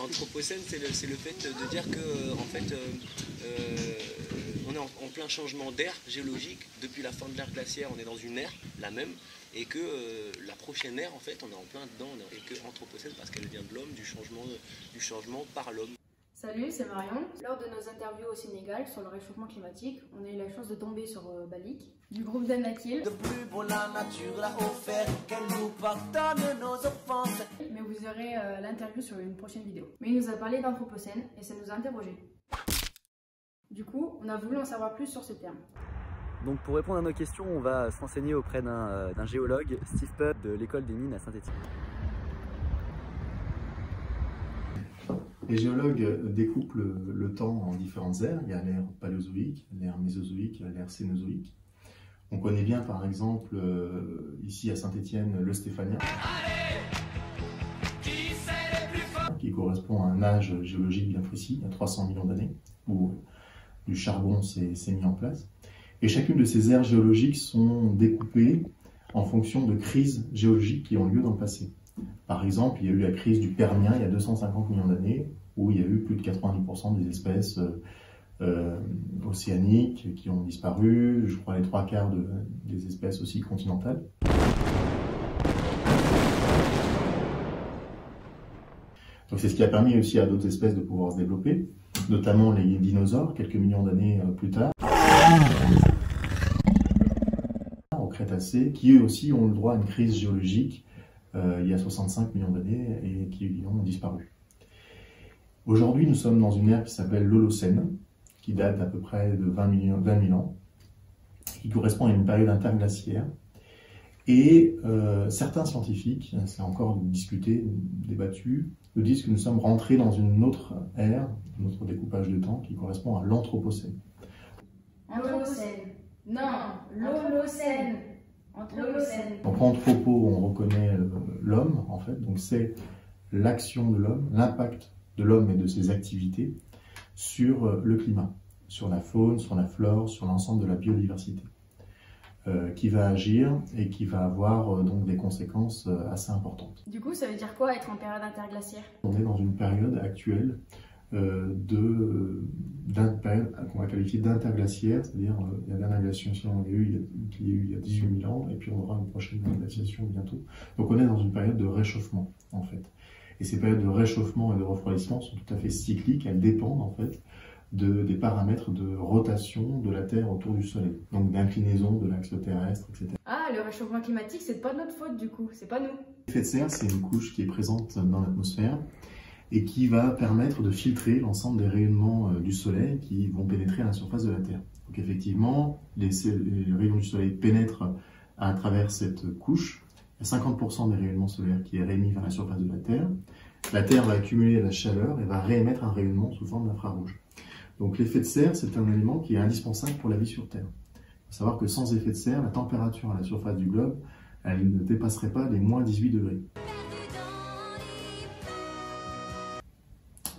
Anthropocène, c'est le fait de dire que en fait, on est en plein changement d'ère géologique. Depuis la fin de l'ère glaciaire, on est dans une ère, la même, et que la prochaine ère, en fait, on est en plein dedans, et que Anthropocène, parce qu'elle vient de l'homme, du changement par l'homme. Salut, c'est Marion. Lors de nos interviews au Sénégal sur le réchauffement climatique, on a eu la chance de tomber sur Balik, du groupe d'Anakil. De plus beau la nature a offert, qu'elle nous pardonne nos offenses. Mais vous aurez l'interview sur une prochaine vidéo. Mais il nous a parlé d'Anthropocène et ça nous a interrogés. Du coup, on a voulu en savoir plus sur ce terme. Donc pour répondre à nos questions, on va se renseigner auprès d'un géologue, Steve Pubb de l'école des mines à Saint-Étienne. Les géologues découpent le temps en différentes ères. Il y a l'ère paléozoïque, l'ère mésozoïque, l'ère cénozoïque. On connaît bien par exemple ici à Saint-Étienne le Stéphanien, qui correspond à un âge géologique bien précis, il y a 300 millions d'années, où du charbon s'est mis en place. Et chacune de ces aires géologiques sont découpées en fonction de crises géologiques qui ont lieu dans le passé. Par exemple, il y a eu la crise du Permien il y a 250 millions d'années, où il y a eu plus de 90% des espèces océaniques qui ont disparu, je crois les 3/4 des espèces aussi continentales. Donc c'est ce qui a permis aussi à d'autres espèces de pouvoir se développer, notamment les dinosaures, quelques millions d'années plus tard, au Crétacé, qui eux aussi ont le droit à une crise géologique il y a 65 millions d'années et qui ont disparu. Aujourd'hui, nous sommes dans une ère qui s'appelle l'Holocène, qui date d'à peu près de 20 000 ans, qui correspond à une période interglaciaire. Et certains scientifiques, c'est encore discuté, débattu, nous disent que nous sommes rentrés dans une autre ère, un autre découpage de temps, qui correspond à l'Anthropocène. Anthropocène. Non, l'Holocène. Anthropocène. Donc anthropo, on reconnaît l'homme, en fait, donc c'est l'action de l'homme, l'impact de l'homme et de ses activités sur le climat, sur la faune, sur la flore, sur l'ensemble de la biodiversité, qui va agir et qui va avoir donc des conséquences assez importantes. Du coup, ça veut dire quoi être en période interglaciaire? On est dans une période actuelle d'une période qu'on va qualifier d'interglaciaire, c'est-à-dire la dernière glaciation qu'il y a eu il y a 18 000 ans, et puis on aura une prochaine glaciation bientôt. Donc on est dans une période de réchauffement, en fait. Et ces périodes de réchauffement et de refroidissement sont tout à fait cycliques, elles dépendent en fait des paramètres de rotation de la Terre autour du Soleil, donc d'inclinaison de l'axe terrestre, etc. Ah, le réchauffement climatique, c'est pas notre faute du coup, c'est pas nous. L'effet de serre, c'est une couche qui est présente dans l'atmosphère et qui va permettre de filtrer l'ensemble des rayonnements du Soleil qui vont pénétrer à la surface de la Terre. Donc effectivement, les rayons du Soleil pénètrent à travers cette couche. Il y a 50% des rayonnements solaires qui est réémis vers la surface de la Terre. La Terre va accumuler la chaleur et va réémettre un rayonnement sous forme d'infrarouge. Donc l'effet de serre, c'est un élément qui est indispensable pour la vie sur Terre. Il faut savoir que sans effet de serre, la température à la surface du globe, elle ne dépasserait pas les moins 18 degrés.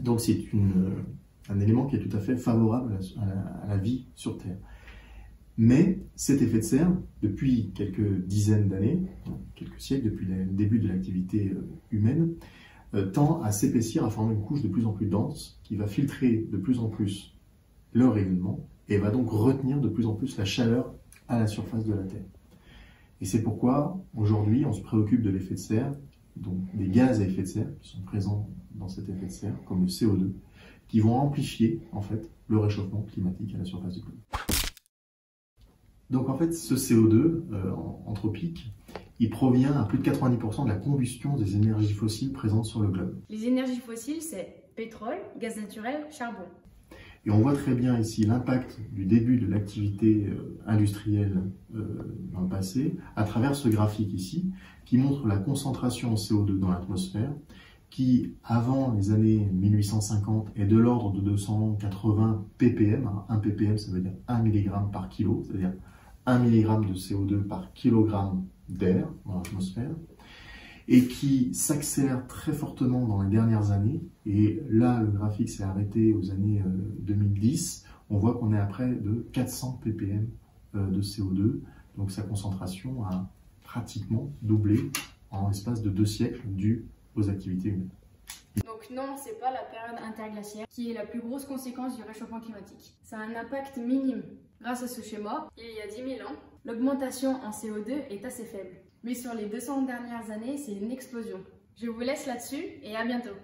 Donc c'est un élément qui est tout à fait favorable à la vie sur Terre. Mais cet effet de serre, depuis quelques dizaines d'années, quelques siècles, depuis le début de l'activité humaine, tend à s'épaissir, à former une couche de plus en plus dense qui va filtrer de plus en plus le rayonnement et va donc retenir de plus en plus la chaleur à la surface de la Terre. Et c'est pourquoi aujourd'hui on se préoccupe de l'effet de serre, donc des gaz à effet de serre qui sont présents dans cet effet de serre, comme le CO2, qui vont amplifier en fait le réchauffement climatique à la surface du globe. Donc en fait, ce CO2 anthropique, il provient à plus de 90% de la combustion des énergies fossiles présentes sur le globe. Les énergies fossiles, c'est pétrole, gaz naturel, charbon. Et on voit très bien ici l'impact du début de l'activité industrielle dans le passé, à travers ce graphique ici, qui montre la concentration en CO2 dans l'atmosphère, qui, avant les années 1850, est de l'ordre de 280 ppm. 1 ppm, ça veut dire 1 mg par kilo, c'est-à-dire 1 mg de CO2 par kilogramme d'air dans l'atmosphère, et qui s'accélère très fortement dans les dernières années. Et là, le graphique s'est arrêté aux années 2010. On voit qu'on est à près de 400 ppm de CO2, donc sa concentration a pratiquement doublé en l'espace de 2 siècles dû aux activités humaines. Donc non, c'est pas la période interglaciaire qui est la plus grosse conséquence du réchauffement climatique. Ça a un impact minime. Grâce à ce schéma, il y a 10 000 ans, l'augmentation en CO2 est assez faible. Mais sur les 200 dernières années, c'est une explosion. Je vous laisse là-dessus et à bientôt.